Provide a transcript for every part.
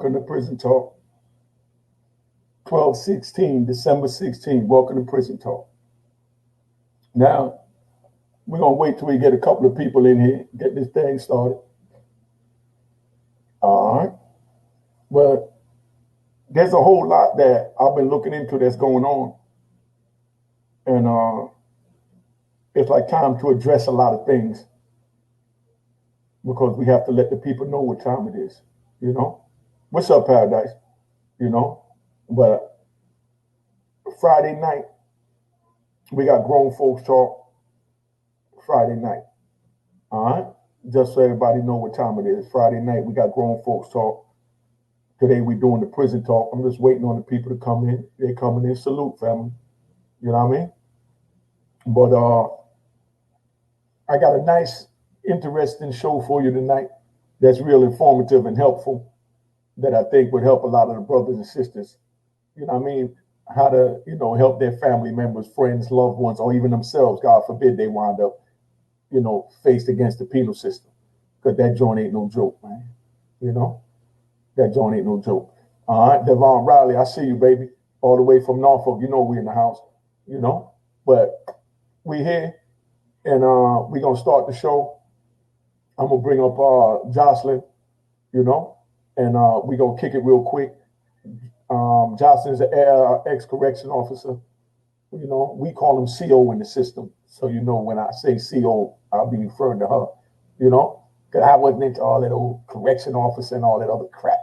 Welcome to Prison Talk. 12/16, December 16. Welcome to Prison Talk. Now, we're going to wait till we get a couple of people in here, get this thing started. All right. But there's a whole lot that I've been looking into that's going on. And it's like time to address a lot of things because we have to let the people know what time it is, you know? What's up, Paradise? You know? But Friday night, we got Grown Folks Talk Friday night. All right? Just so everybody know what time it is. Friday night, we got Grown Folks Talk. Today, we're doing the Prison Talk. I'm just waiting on the people to come in. They're coming in. Salute, family. You know what I mean? But I got a nice, interesting show for you tonight that's real informative and helpful that I think would help a lot of the brothers and sisters. You know what I mean? How to, you know, help their family members, friends, loved ones, or even themselves. God forbid they wind up, you know, faced against the penal system. Because that joint ain't no joke, man. You know? That joint ain't no joke. All right, Devon Riley, I see you, baby. All the way from Norfolk. You know we in the house, you know? But we here, and we're going to start the show. I'm going to bring up Jocelyn, you know? And we're going to kick it real quick. Jocelyn's an ex-correction officer. You know, we call him CO in the system. So, you know, when I say CO, I'll be referring to her, you know, because I wasn't into all that old correction officer and all that other crap.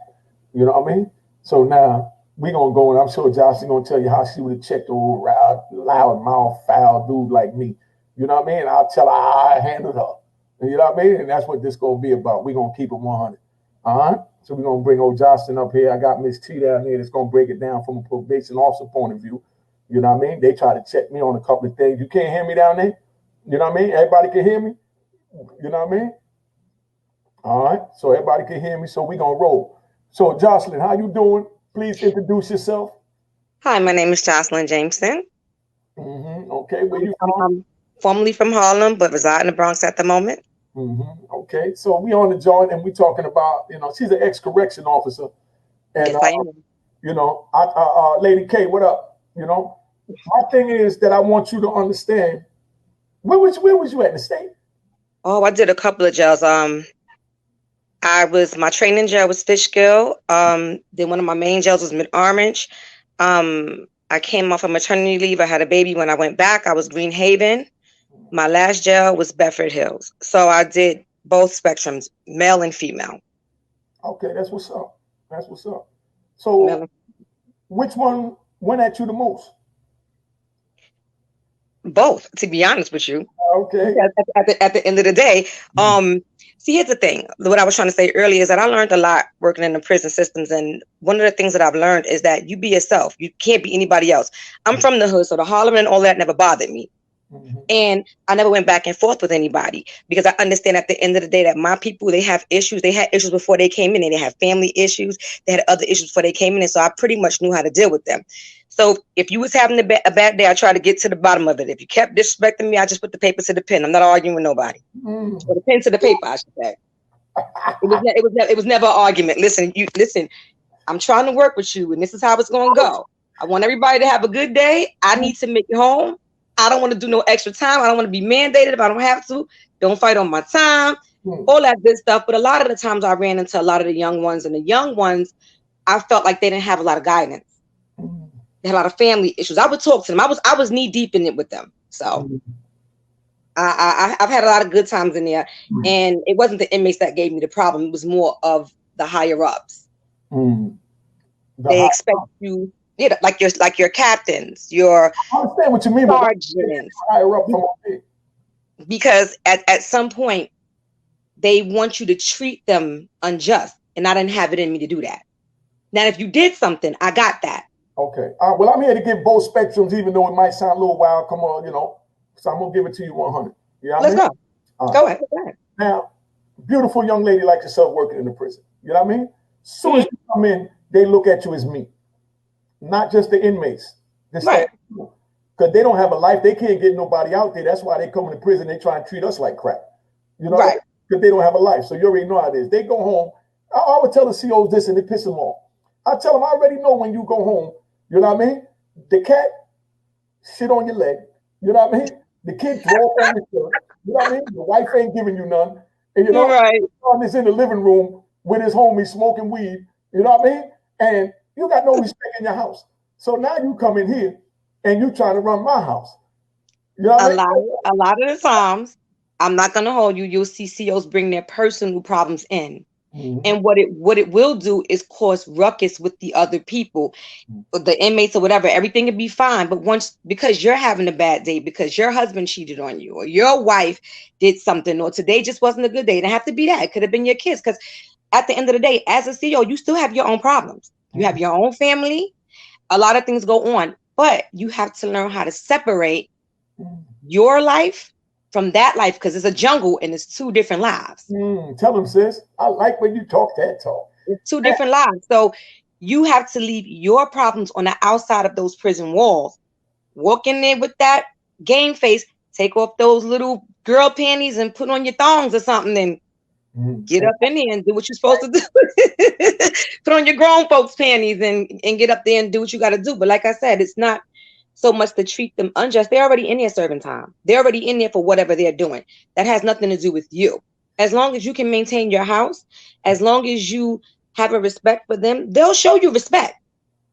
You know what I mean? So now we're going to go, and I'm sure Jocelyn's going to tell you how she would have checked the old loud mouth, foul dude like me. You know what I mean? I'll tell her how I handled her. You know what I mean? And that's what this going to be about. We're going to keep it 100. All right? So we're going to bring old Jocelyn up here. I got Miss T down here that's going to break it down from a probation officer point of view. You know what I mean? They try to check me on a couple of things. You can't hear me down there? You know what I mean? Everybody can hear me? You know what I mean? All right. So everybody can hear me. So we're going to roll. So Jocelyn, how you doing? Please introduce yourself. Hi, my name is Jocelyn Jameson. Okay. Where you from? I'm formerly from Harlem, but reside in the Bronx at the moment. Okay, so we on the joint and we talking about, you know, she's an ex-correction officer, and Yes, I am. you know, Lady K, what up? You know, my thing is that I want you to understand. Where was you at in the state? Oh, I did a couple of jails. My training jail was Fishkill. Then one of my main jails was Mid-Orange. I came off of maternity leave. I had a baby. When I went back, I was Green Haven. My last jail was Bedford Hills. So I did both spectrums, male and female. Okay, that's what's up. That's what's up. So which one went at you the most? Both, to be honest with you. Okay. At the end of the day, see, here's the thing. What I was trying to say earlier is that I learned a lot working in the prison systems. And one of the things that I've learned is that you be yourself. You can't be anybody else. I'm from the hood, so the Harlem and all that never bothered me. And I never went back and forth with anybody because I understand at the end of the day that my people, they have issues. They had issues before they came in, and they had family issues. They had other issues before they came in. And so I pretty much knew how to deal with them. So if you was having a bad day, I tried to get to the bottom of it. If you kept disrespecting me, I just put the paper to the pen. I'm not arguing with nobody. Or the pen to the paper, I should say. It was never an argument. Listen, I'm trying to work with you, and this is how it's going to go. I want everybody to have a good day. I need to make it home. I don't want to do no extra time. I don't want to be mandated if I don't have to. Don't fight on my time. All that good stuff. But a lot of the times I ran into a lot of the young ones, and the young ones, I felt like they didn't have a lot of guidance. They had a lot of family issues. I would talk to them. I was knee deep in it with them. So I've had a lot of good times in there. And it wasn't the inmates that gave me the problem. It was more of the higher ups. They expect you. Yeah, like your captains, your I understand what you mean, sergeants. Because at some point they want you to treat them unjust, and I didn't have it in me to do that. Now, if you did something, I got that. Okay. Well, I'm here to give both spectrums, even though it might sound a little wild. Come on, you know. So I'm gonna give it to you 100. Yeah. Let's go. Go ahead. Now, beautiful young lady like yourself working in the prison. You know what I mean? As soon as you come in, they look at you as meat. Not just the inmates, because they don't have a life. They can't get nobody out there. That's why they come into prison. They try and treat us like crap, you know, because they don't have a life. So you already know how it is. They go home. I would tell the COs this and it piss them off. I tell them, I already know when you go home, you know what I mean? The cat shit on your leg, you know what I mean? The kid throw up on your shirt, you know what I mean? The wife ain't giving you none. And you know, right. son is in the living room with his homie smoking weed, you know what I mean? And you got no respect in your house. So now you come in here and you trying to run my house. You know what I mean? A lot of the times, I'm not gonna hold you. You'll see CEOs bring their personal problems in, and what it will do is cause ruckus with the other people, the inmates or whatever. Everything will be fine, but once because you're having a bad day because your husband cheated on you or your wife did something or today just wasn't a good day. It didn't have to be that. It could have been your kids. Because at the end of the day, as a CEO, you still have your own problems. You have your own family. A lot of things go on, but you have to learn how to separate your life from that life because it's a jungle and it's two different lives. Tell them, sis. I like when you talk that talk. It's two different lives. So you have to leave your problems on the outside of those prison walls. Walk in there with that game face, take off those little girl panties and put on your thongs or something and get up in there and do what you're supposed to do. Put on your grown folks panties and get up there and do what you got to do. But like I said, it's not so much to treat them unjust. They're already in there serving time. They're already in there for whatever they're doing. That has nothing to do with you. As long as you can maintain your house, as long as you have a respect for them, they'll show you respect.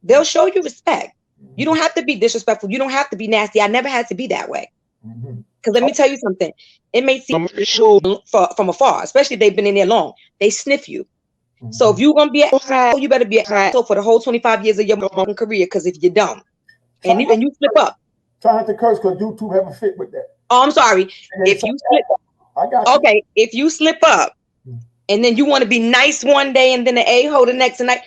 They'll show you respect. You don't have to be disrespectful. You don't have to be nasty. I never had to be that way. Because let me tell you something. It may seem from afar, especially if they've been in there long. They sniff you. So if you're going to be you better be for the whole 25 years of your career. Because if you don't, and you slip up. Try not to curse because YouTube have a fit with that. Oh, I'm sorry. If you slip, I got you. Okay, if you slip up and then you want to be nice one day and then the a-hole the next night,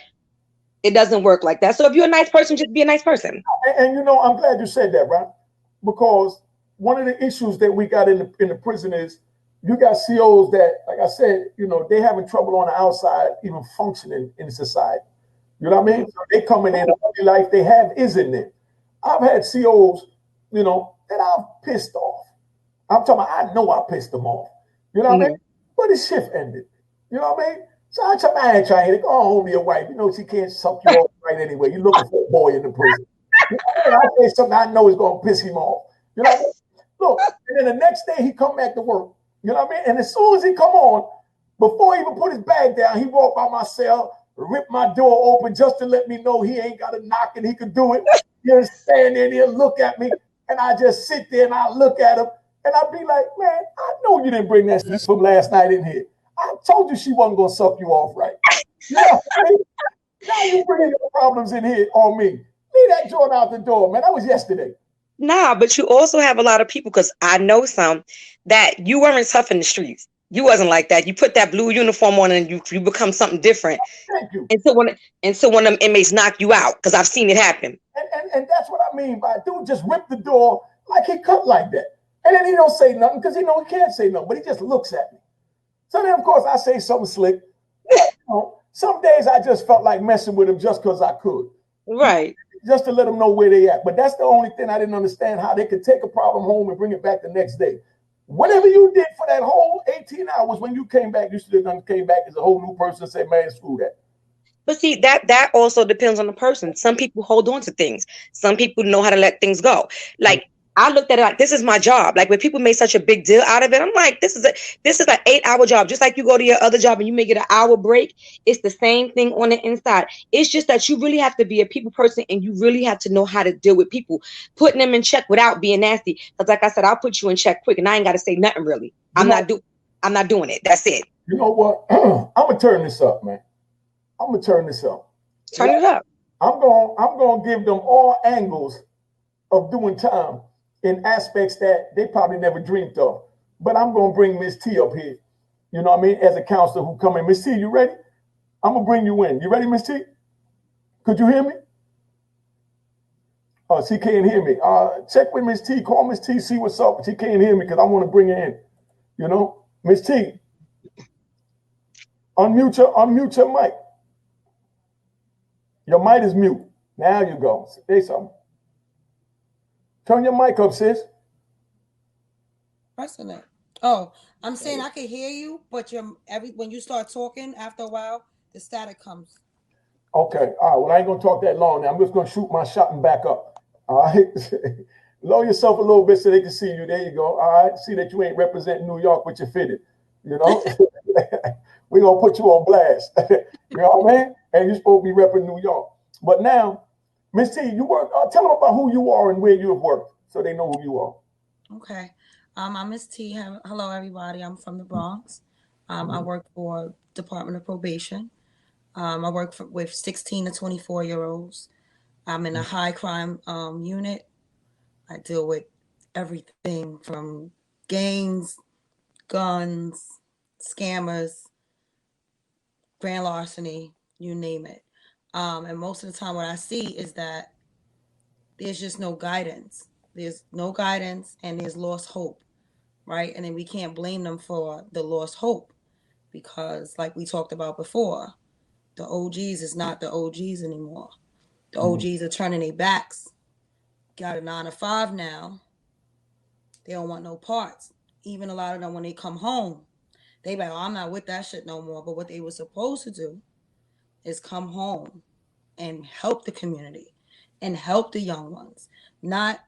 it doesn't work like that. So if you're a nice person, just be a nice person. And you know, I'm glad you said that, right? Because one of the issues that we got in the prison is you got COs that, like I said, you know, they having trouble on the outside even functioning in society. You know what I mean? So they coming in, the life they have is in there. I've had COs, you know, that I've pissed off. I'm talking about, I know I pissed them off. You know what I mean? But his shift ended. You know what I mean? So I tell my man trying to go home to your wife. You know, she can't suck you off right anyway. You're looking for a boy in the prison. You know, I say something I know is going to piss him off. You know what I mean? Look, and then the next day he come back to work. You know what I mean? And as soon as he come on, before he even put his bag down, he walked by my cell, ripped my door open just to let me know he ain't got to knock and he could do it. He'll stand there and he'll look at me. And I just sit there and I look at him. And I'd be like, man, I know you didn't bring that from last night in here. I told you she wasn't going to suck you off right. You know what I mean? Now you bringing your problems in here on me. Leave that joint out the door, man. That was yesterday. Nah, but you also have a lot of people, because I know some, that you weren't tough in the streets. You wasn't like that. You put that blue uniform on and you become something different. Thank you. And so when them inmates knock you out, because I've seen it happen. And that's what I mean by dude just ripped the door like he cut like that. And then he don't say nothing because he know he can't say nothing, but he just looks at me. So then, of course, I say something slick. You know, some days I just felt like messing with him just because I could. Right. Just to let them know where they at. But that's the only thing I didn't understand, how they could take a problem home and bring it back the next day. Whatever you did for that whole 18 hours, when you came back, you should have came back as a whole new person and say, man, screw that. But see, that also depends on the person. Some people hold on to things. Some people know how to let things go. Like, I looked at it like, this is my job. Like, when people make such a big deal out of it, I'm like, this is an 8-hour job. Just like you go to your other job and you may get an hour break. It's the same thing on the inside. It's just that you really have to be a people person and you really have to know how to deal with people, putting them in check without being nasty. Because like I said, I'll put you in check quick and I ain't got to say nothing really. I'm not doing it. That's it. You know what? I'm gonna turn this up, man. I'm gonna turn this up. Turn it up. I'm gonna give them all angles of doing time in aspects that they probably never dreamed of. But I'm gonna bring Miss T up here. You know what I mean? As a counselor who come in. Miss T, you ready? I'm gonna bring you in. You ready, Miss T? Could you hear me? Oh, she can't hear me. Check with Miss T. Call Miss T. See what's up. She can't hear me because I want to bring her in. You know, Miss T. Unmute your mic. Your mic is mute. Now you go. Say something. Turn your mic up, sis. Pressing it. Oh, I'm saying I can hear you, but when you start talking, after a while, The static comes. Okay. All right. Well, I ain't gonna talk that long now. I'm just gonna shoot my shot and back up. All right. Lower yourself a little bit so they can see you. There you go. All right. See that you ain't representing New York with your fitted. You know, we gonna put you on blast. You know what I mean? And you're supposed to be repping New York. But now, Miss T, you work. Tell them about who you are and where you have worked, so they know who you are. Okay. I'm Miss T. Hello, everybody. I'm from the Bronx. I work for Department of Probation. I work with 16 to 24-year-olds. I'm in a high crime unit. I deal with everything from gangs, guns, scammers, grand larceny, you name it. And most of the time, what I see is that there's just no guidance. There's no guidance and there's lost hope, right? And then we can't blame them for the lost hope because, like we talked about before, the OGs is not the OGs anymore. The OGs are turning their backs. Got a 9 to 5 now. They don't want no parts. Even a lot of them, when they come home, they be like, oh, I'm not with that shit no more. But what they were supposed to do is come home and help the community and help the young ones, not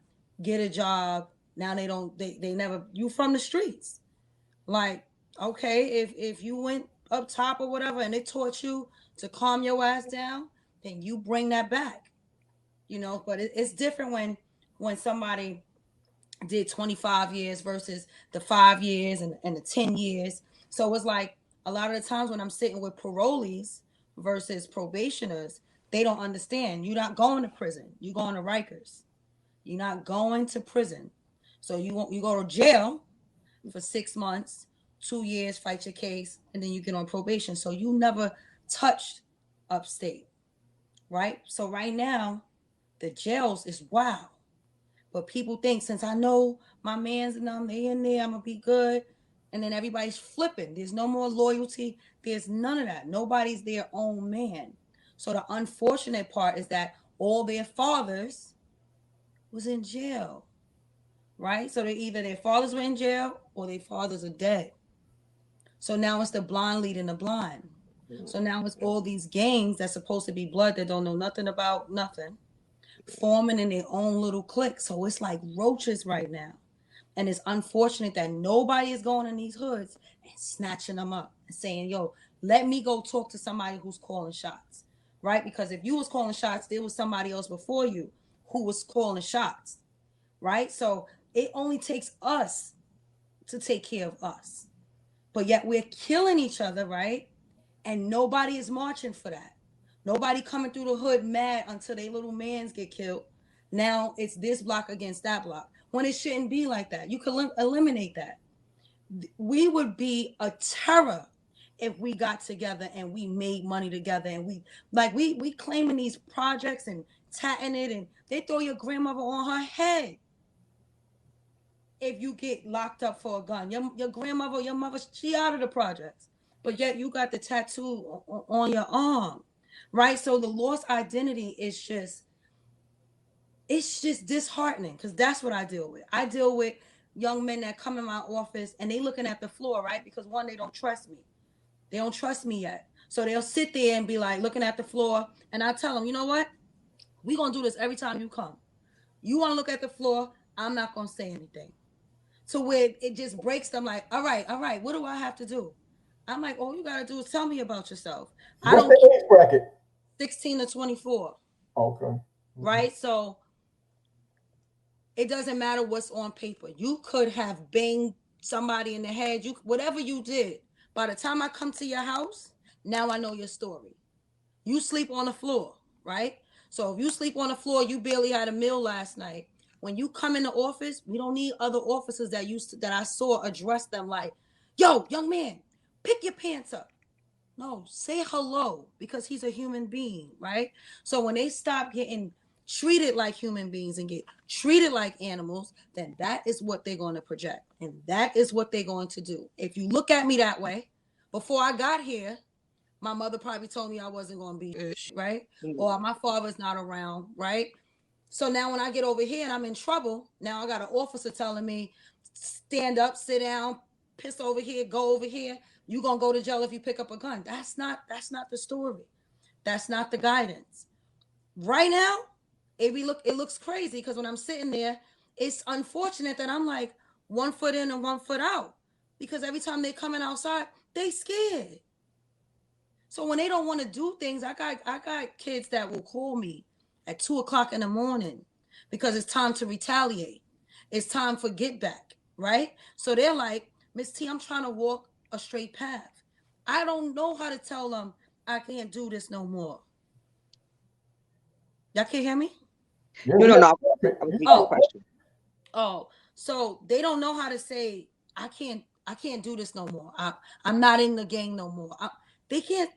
get a job. Now they never, you from the streets. Like, okay, if you went up top or whatever and they taught you to calm your ass down, then you bring that back, but it's different when somebody did 25 years versus the 5 years and the 10 years. So it's like a lot of the times when I'm sitting with parolees versus probationers, they don't understand. You're not going to prison. You're going to Rikers. You're not going to prison. So you go to jail for 6 months, 2 years, fight your case, and then you get on probation. So you never touched upstate, right? So right now, the jails is wild. But people think since I know my mans and them, they in there, I'm gonna be good. And then everybody's flipping. There's no more loyalty. There's none of that. Nobody's their own man. So the unfortunate part is that all their fathers was in jail, right? So they either their fathers were in jail or their fathers are dead. So now it's the blind leading the blind. So now it's all these gangs that's supposed to be blood that don't know nothing about nothing, forming in their own little clique. So it's like roaches right now. And it's unfortunate that nobody is going in these hoods and snatching them up and saying, yo, let me go talk to somebody who's calling shots, right? Because if you was calling shots, there was somebody else before you who was calling shots, right? So it only takes us to take care of us. But yet we're killing each other, right? And nobody is marching for that. Nobody coming through the hood mad until they little mans get killed. Now it's this block against that block. When it shouldn't be like that. You could eliminate that. We would be a terror if we got together and we made money together and we claiming these projects and tatting it and they throw your grandmother on her head if you get locked up for a gun. Your grandmother, your mother, she out of the projects. But yet you got the tattoo on your arm. Right? So the lost identity is it's just disheartening because that's what I deal with. I deal with young men that come in my office and they looking at the floor, right? Because one, they don't trust me. They don't trust me yet. So they'll sit there and be like looking at the floor and I tell them, you know what? We're going to do this every time you come. You want to look at the floor, I'm not going to say anything. So where it just breaks them like, all right, what do I have to do? I'm like, all you got to do is tell me about yourself. I What's don't the age bracket? 16 to 24. Okay. Right? So it doesn't matter what's on paper. You could have banged somebody in the head. Whatever you did. By the time I come to your house, now I know your story. You sleep on the floor, right? So if you sleep on the floor, you barely had a meal last night. When you come in the office, we don't need other officers that I saw address them like, yo, young man, pick your pants up. No, say hello because he's a human being, right? So when they stop getting treated like human beings and get treated like animals, then that is what they're going to project. And that is what they're going to do. If you look at me that way, before I got here, my mother probably told me I wasn't going to be, right? Or my father's not around, right? So now when I get over here and I'm in trouble, now I got an officer telling me, stand up, sit down, piss over here, go over here. You're gonna go to jail if you pick up a gun. That's not the story. That's not the guidance. Right now, it looks crazy because when I'm sitting there, it's unfortunate that I'm like 1 foot in and 1 foot out. Because every time they coming outside, they scared. So when they don't want to do things, I got kids that will call me at 2:00 in the morning because it's time to retaliate. It's time for get back, right? So they're like, Miss T, I'm trying to walk a straight path. I don't know how to tell them I can't do this no more. Y'all can't hear me? No. I was reading the question. Oh, so they don't know how to say I can't do this no more. I'm not in the gang no more. They can't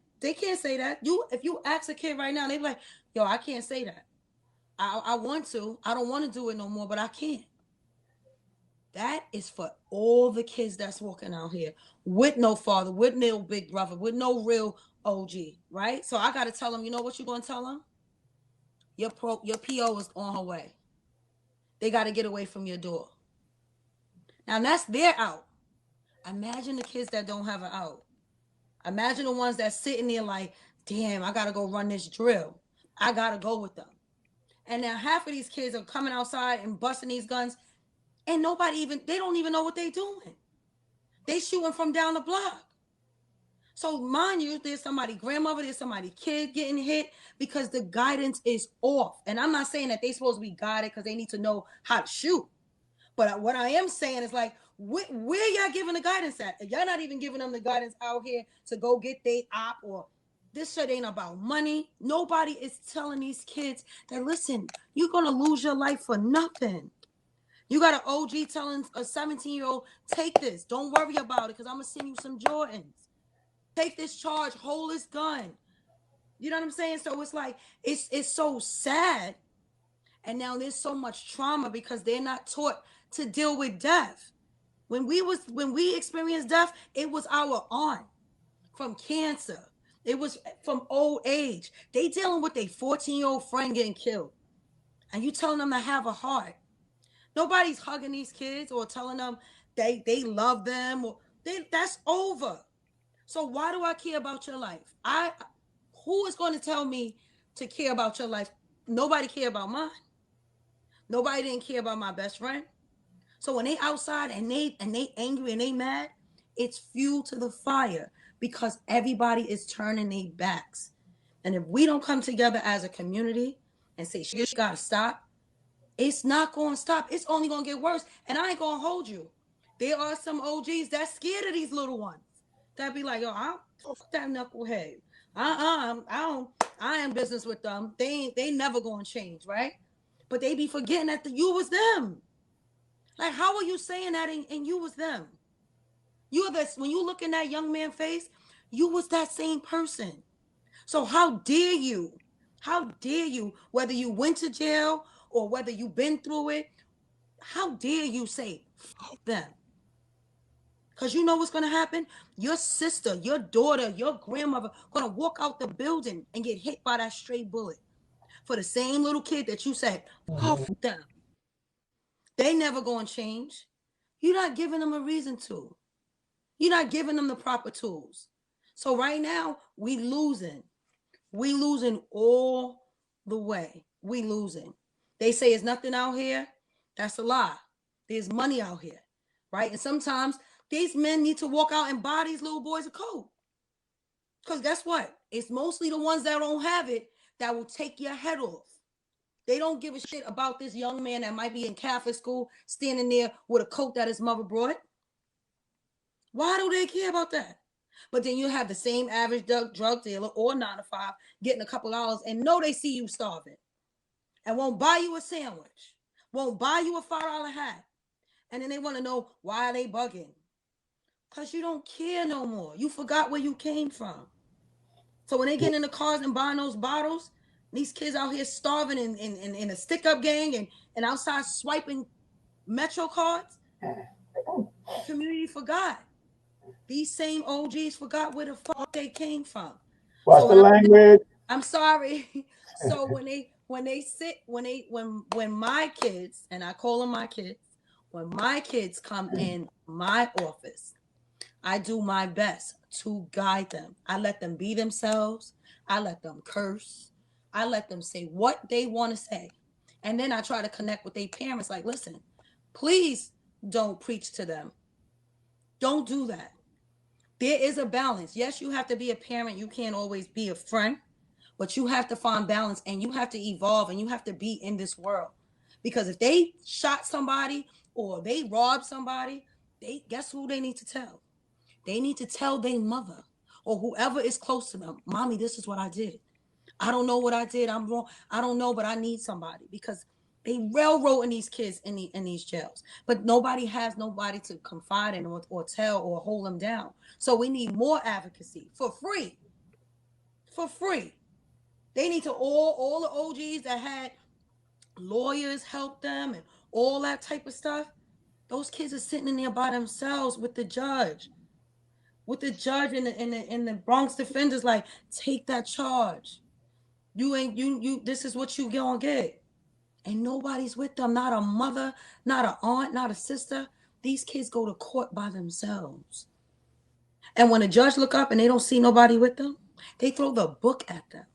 say that. If you ask a kid right now, they be like, yo, I can't say that. I want to. I don't want to do it no more, but I can't. That is for all the kids that's walking out here with no father, with no big brother, with no real OG, right? So I got to tell them, you know what you're going to tell them? Your PO is on her way. They got to get away from your door. Now that's their out. Imagine the kids that don't have an out. Imagine the ones that's sitting there like, damn, I got to go run this drill. I got to go with them. And now half of these kids are coming outside and busting these guns, and they don't even know what they're doing. They shooting from down the block. So mind you, there's somebody grandmother, there's somebody kid getting hit because the guidance is off. And I'm not saying that they're supposed to be guided because they need to know how to shoot. But what I am saying is like, where y'all giving the guidance at? If y'all not even giving them the guidance out here to go get they op, or this shit ain't about money. Nobody is telling these kids that, listen, you're going to lose your life for nothing. You got an OG telling a 17-year-old, take this. Don't worry about it because I'm going to send you some Jordans. Take this charge. Hold this gun. You know what I'm saying? So it's like, it's so sad. And now there's so much trauma because they're not taught to deal with death. When we experienced death, it was our aunt from cancer. It was from old age. They dealing with a 14-year-old friend getting killed. And you telling them to have a heart. Nobody's hugging these kids or telling them they love them. That's over. So why do I care about your life? Who is going to tell me to care about your life? Nobody care about mine. Nobody didn't care about my best friend. So when they outside and they angry and they mad, it's fuel to the fire because everybody is turning their backs. And if we don't come together as a community and say, you gotta stop, it's not going to stop. It's only going to get worse. And I ain't going to hold you. There are some OGs that's scared of these little ones. That be like, yo, I don't fuck that knucklehead. I ain't business with them. They never going to change, right? But they be forgetting that you was them. Like, how are you saying that and you was them? When you look in that young man's face, you was that same person. So how dare you, whether you went to jail or whether you've been through it, how dare you say fuck them? Because you know what's going to happen? Your sister, your daughter, your grandmother going to walk out the building and get hit by that stray bullet for the same little kid that you said, fuck them. They never going to change. You're not giving them a reason to. You're not giving them the proper tools. So right now, we losing. We losing all the way. We losing. They say there's nothing out here. That's a lie. There's money out here, right? And sometimes these men need to walk out and buy these little boys a coat. Because guess what? It's mostly the ones that don't have it that will take your head off. They don't give a shit about this young man that might be in Catholic school standing there with a coat that his mother brought. Why do they care about that? But then you have the same average drug dealer or 9 to 5 getting a couple dollars and know they see you starving and won't buy you a sandwich, won't buy you a $5 hat. And then they want to know why they bugging. Because you don't care no more. You forgot where you came from. So when they get in the cars and buying those bottles, these kids out here starving in a stick-up gang and outside swiping Metro cards, the community forgot. These same OGs forgot where the fuck they came from. Watch the language. I'm sorry. So when my kids, and I call them my kids, when my kids come in my office, I do my best to guide them. I let them be themselves. I let them curse. I let them say what they want to say. And then I try to connect with their parents like, listen, please don't preach to them. Don't do that. There is a balance. Yes, you have to be a parent. You can't always be a friend, but you have to find balance and you have to evolve and you have to be in this world. Because if they shot somebody or they robbed somebody, they guess who they need to tell? They need to tell their mother or whoever is close to them, Mommy, this is what I did. I don't know what I did. I'm wrong. I don't know, but I need somebody because they railroading these kids in these jails. But nobody has nobody to confide in or tell or hold them down. So we need more advocacy for free. For free. They need to all the OGs that had lawyers help them and all that type of stuff. Those kids are sitting in there by themselves with the judge. With the judge and the Bronx defenders, like, take that charge. You ain't you this is what you gonna get. And nobody's with them. Not a mother, not an aunt, not a sister. These kids go to court by themselves. And when a judge look up and they don't see nobody with them, they throw the book at them.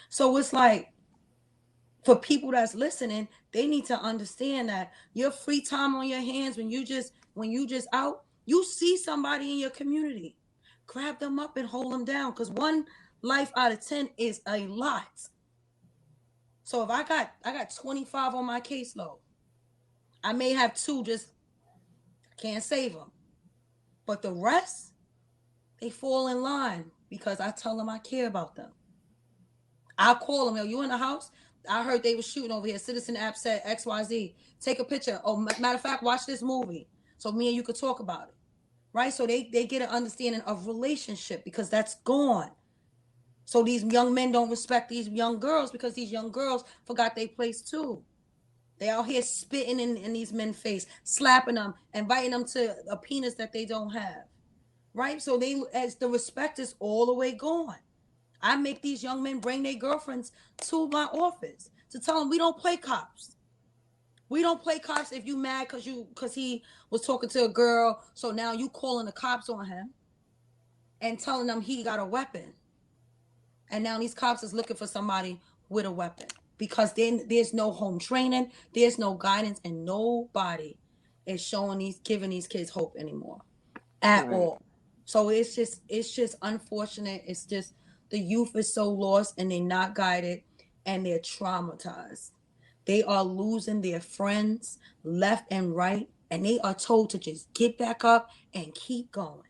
So it's like, for people that's listening, they need to understand that your free time on your hands when you just out, you see somebody in your community, grab them up and hold them down, because one life out of 10 is a lot. So if I got 25 on my caseload, I may have 2 just can't save them, but the rest, they fall in line because I tell them I care about them. I'll call them. Yo, you in the house? I heard they were shooting over here. Citizen app said XYZ. Take a picture. Oh, matter of fact, watch this movie so me and you could talk about it. Right? So they get an understanding of relationship because that's gone. So these young men don't respect these young girls because these young girls forgot their place too. They out here spitting in these men's face, slapping them, inviting them to a penis that they don't have. Right? So they, as the respect is all the way gone. I make these young men bring their girlfriends to my office to tell them we don't play cops. We don't play cops if you mad because he was talking to a girl. So now you calling the cops on him and telling them he got a weapon. And now these cops is looking for somebody with a weapon because then there's no home training, there's no guidance, and nobody is giving these kids hope anymore at all. So it's just unfortunate. It's just the youth is so lost and they're not guided and they're traumatized. They are losing their friends left and right, and they are told to just get back up and keep going.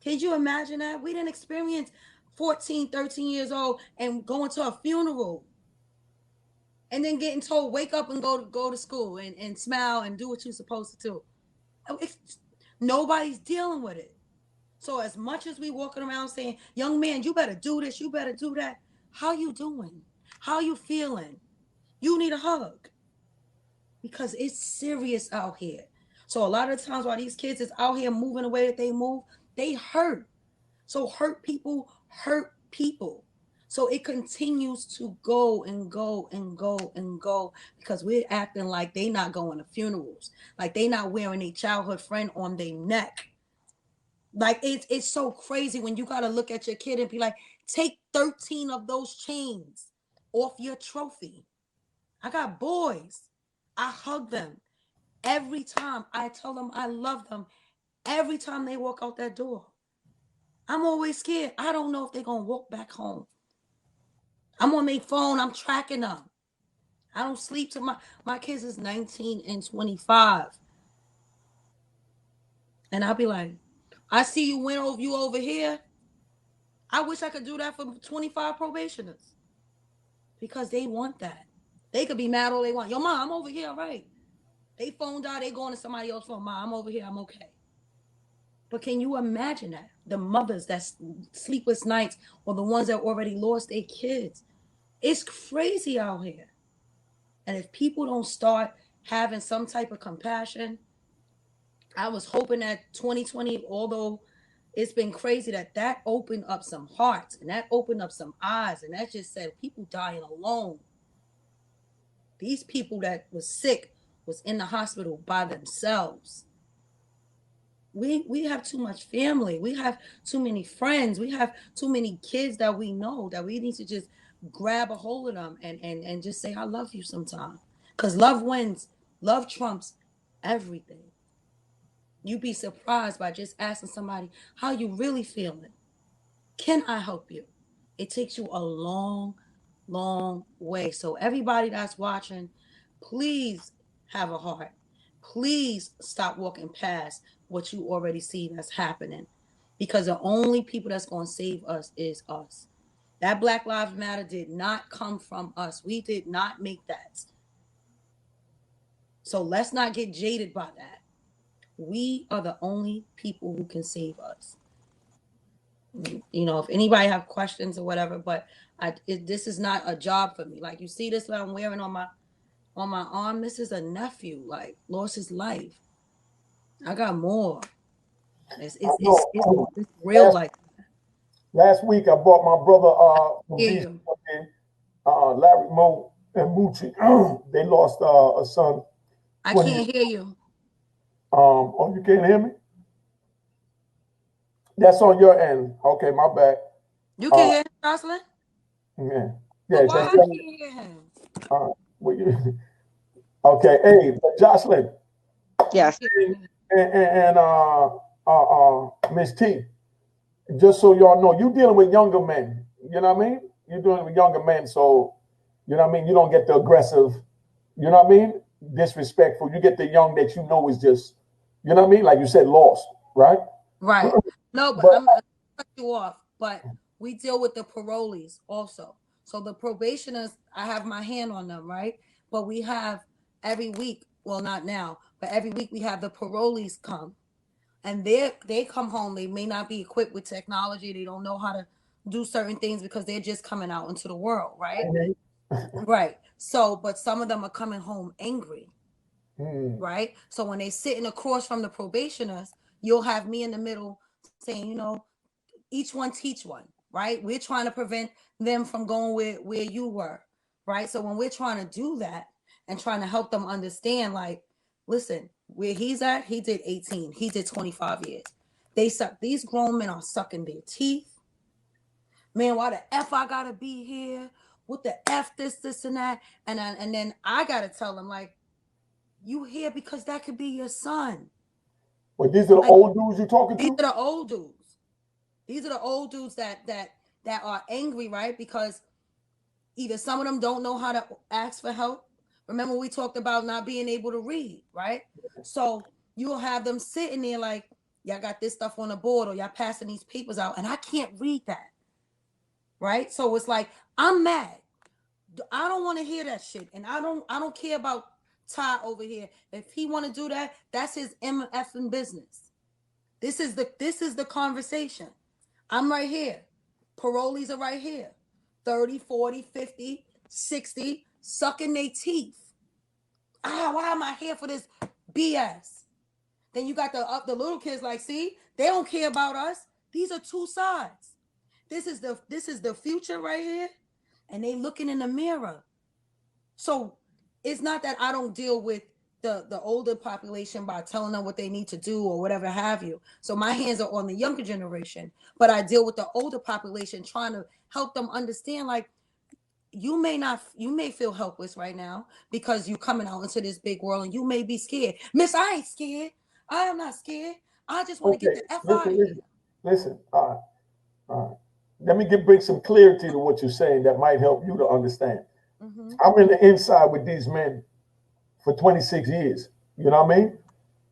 Can you imagine that? We didn't experience 14, 13 years old and going to a funeral and then getting told, wake up and go to school and smile and do what you're supposed to do. Nobody's dealing with it. So as much as we walking around saying, young man, you better do this, you better do that. How you doing? How you feeling? You need a hug. Because it's serious out here. So a lot of times while these kids is out here moving the way that they move, they hurt. So hurt people hurt people. So it continues to go and go and go and go because we're acting like they not going to funerals, like they not wearing a childhood friend on their neck. Like it's so crazy when you got to look at your kid and be like, take 13 of those chains off your trophy. I got boys. I hug them every time. I tell them I love them every time they walk out that door. I'm always scared. I don't know if they're going to walk back home. I'm on their phone. I'm tracking them. I don't sleep till my kids is 19 and 25. And I'll be like, I see you went over you over here. I wish I could do that for 25 probationers. Because they want that. They could be mad all they want. Yo, Mom, I'm over here, all right. They phoned out, they going to somebody else's phone. Mom, I'm over here, I'm okay. But can you imagine that? The mothers that sleepless nights or the ones that already lost their kids. It's crazy out here. And if people don't start having some type of compassion, I was hoping that 2020, although it's been crazy, that opened up some hearts and that opened up some eyes. And that just said people dying alone. These people that was sick was in the hospital by themselves. we have too much family. We have too many friends. We have too many kids that we know that we need to just grab a hold of them and just say I love you sometime. Because love wins. Love trumps everything. You'd be surprised by just asking somebody how you really feeling. Can I help you? It takes you a long, long way. So everybody that's watching, please have a heart. Please stop walking past what you already see that's happening. Because the only people that's going to save us is us. That Black Lives Matter did not come from us. We did not make that. So let's not get jaded by that. We are the only people who can save us. You know, if anybody have questions or whatever, but this is not a job for me. Like you see this that I'm wearing on my arm. This is a nephew, like lost his life. I got more. It's real. Like last week I bought my brother from DC, you. Larry Moe and Moochie. They lost a son. I can't hear you. Oh, you can't hear me? That's on your end. Okay, my bad. You can hear him, Jocelyn? Yeah. But why I can't hear him? Okay, hey, Jocelyn. Yes. And Miss T, just so y'all know, you're dealing with younger men. You know what I mean? You're dealing with younger men, so you know what I mean. You don't get the aggressive. You know what I mean? Disrespectful. You get the young that you know is just, you know what I mean? Like you said, lost, right? Right. No, but I'm gonna cut you off. But we deal with the parolees also. So the probationers, I have my hand on them, right? But we have every week, well, not now, but every week we have the parolees come, and they come home. They may not be equipped with technology. They don't know how to do certain things because they're just coming out into the world, right? Right. So, but some of them are coming home angry. Right. So when they sitting across from the probationers, you'll have me in the middle saying, you know, each one teach one, right? We're trying to prevent them from going where you were, right? So when we're trying to do that and trying to help them understand, like, listen, where he's at, he did 18, he did 25 years. They suck. These grown men are sucking their teeth. Man, why the F I gotta be here? What the F this and that? And then I gotta tell them, like, you here because that could be your son. Well, these are the old dudes you're talking to? These are the old dudes. These are the old dudes that are angry, right? Because either some of them don't know how to ask for help. Remember we talked about not being able to read, right? So you'll have them sitting there like, y'all got this stuff on the board or y'all passing these papers out and I can't read that. Right? So it's like, I'm mad. I don't want to hear that shit. And I don't care about Ty over here. If he want to do that, that's his MFing business. This is the conversation. I'm right here. Parolees are right here. 30, 40, 50, 60, sucking their teeth. Why am I here for this BS? Then you got the little kids like, see, they don't care about us. These are two sides. This is the future right here. And they looking in the mirror. So it's not that I don't deal with the older population by telling them what they need to do or whatever have you. So my hands are on the younger generation, but I deal with the older population trying to help them understand, like, you may feel helpless right now because you're coming out into this big world and you may be scared. Miss, I ain't scared. I am not scared. I just want to get the F out of here. Listen. Let me bring some clarity to what you're saying that might help you to understand. I'm in the inside with these men for 26 years. You know what I mean?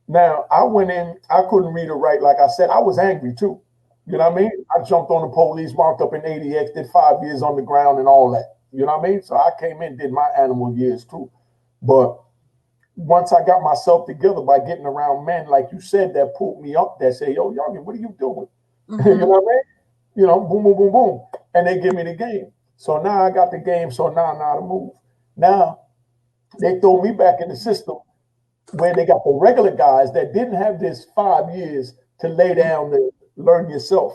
Now, I went in, I couldn't read or write. Like I said, I was angry too. You know what I mean? I jumped on the police, wound up in ADX, did 5 years on the ground and all that. You know what I mean? So I came in, did my animal years too. But once I got myself together by getting around men, like you said, that pulled me up, that say, yo, youngin, what are you doing? You know what I mean? You know, boom, boom, boom, boom. And they give me the game. So now I got the game, so now I know how to move. Now, they throw me back in the system where they got the regular guys that didn't have this 5 years to lay down to learn yourself.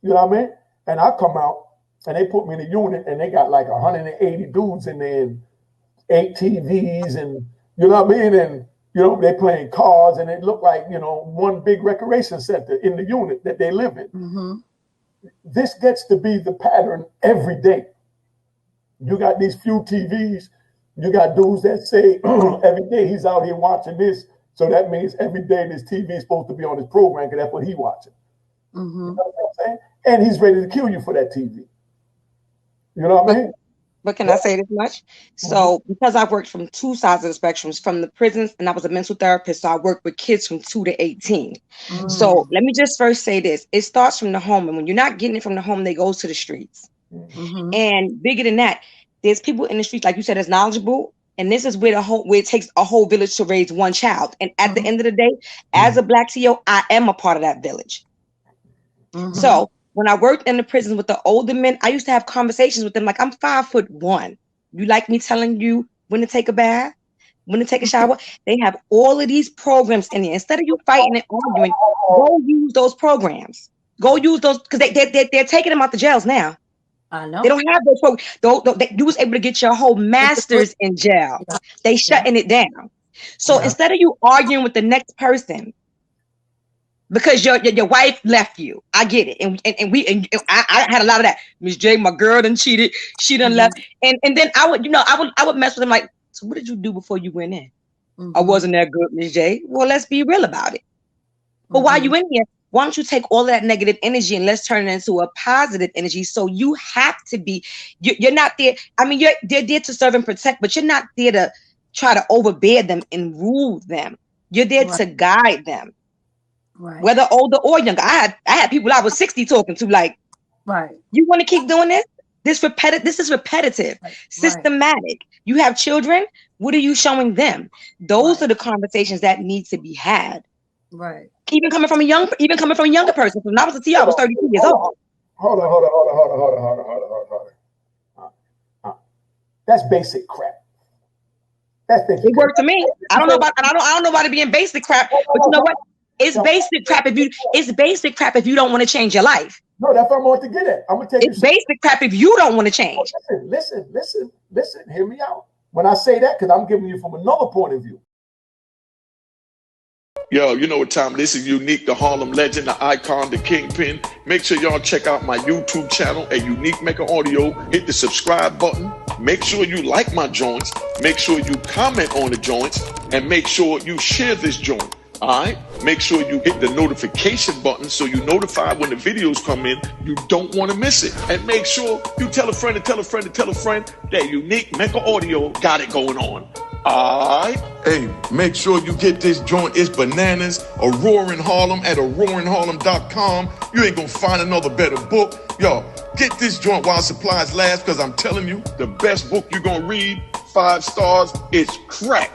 You know what I mean? And I come out and they put me in a unit and they got like 180 dudes in there and 8 TVs and, you know what I mean? And, You know, they playing cards, and it looked like, you know, one big recreation center in the unit that they live in. Mm-hmm. This gets to be the pattern every day. You got these few TVs. You got dudes that say every day he's out here watching this. So that means every day this TV is supposed to be on his program because that's what he's watching. Mm-hmm. You know what I'm saying? And he's ready to kill you for that TV. You know what I mean? But can I say this much? So because I worked from two sides of the spectrums, from the prisons, and I was a mental therapist, so I worked with kids from 2 to 18. So let me just first say this. It starts from the home. And when you're not getting it from the home, they go to the streets. And bigger than that, there's people in the streets, like you said, that's knowledgeable. And this is where it takes a whole village to raise one child. And at the end of the day, as a Black CEO, I am a part of that village. So when I worked in the prisons with the older men, I used to have conversations with them like, I'm 5'1". You like me telling you when to take a bath, when to take a shower? They have all of these programs in there. Instead of you fighting and arguing, go use those programs. Go use those, because they're taking them out the jails now. I know. They don't have those programs. You was able to get your whole master's in jail. They shutting it down. So instead of you arguing with the next person, because your wife left you, I get it, and I had a lot of that. Miss J, my girl done cheated, she done left, and then I would mess with them like, so what did you do before you went in? I wasn't that good, Miss J. Well, let's be real about it. But while you in here, why don't you take all of that negative energy and let's turn it into a positive energy? So you have to be, you're not there. I mean, they're there to serve and protect, but you're not there to try to overbear them and rule them. You're there to guide them. Right. Whether older or younger. I had people I was 60 talking to like, you want to keep doing this? This is repetitive, systematic. You have children. What are you showing them? Those are the conversations that need to be had. Right. Even coming from a younger person. When I was a TR, I was 32 years old. Hold on. That's basic crap. It worked for me. I don't know about it being basic crap, but you know what? It's basic crap if you don't want to change your life. No, that's what I'm going to get at. I'm going to tell you. It's basic crap if you don't want to change. Listen. Hear me out. When I say that, because I'm giving you from another point of view. Yo, you know what time this is. Unique, the Harlem legend, the icon, the kingpin. Make sure y'all check out my YouTube channel at Unique Mecca Audio. Hit the subscribe button. Make sure you like my joints. Make sure you comment on the joints. And make sure you share this joint. All right, make sure you hit the notification button so you're notified when the videos come in. You don't want to miss it. And make sure you tell a friend to tell a friend to tell a friend that Unique Mecca Audio got it going on. All right. Hey, make sure you get this joint. It's bananas. A Roaring Harlem at aroaringharlem.com. You ain't gonna find another better book. Yo, get this joint while supplies last, because I'm telling you, the best book you're gonna read, 5 stars, it's crack.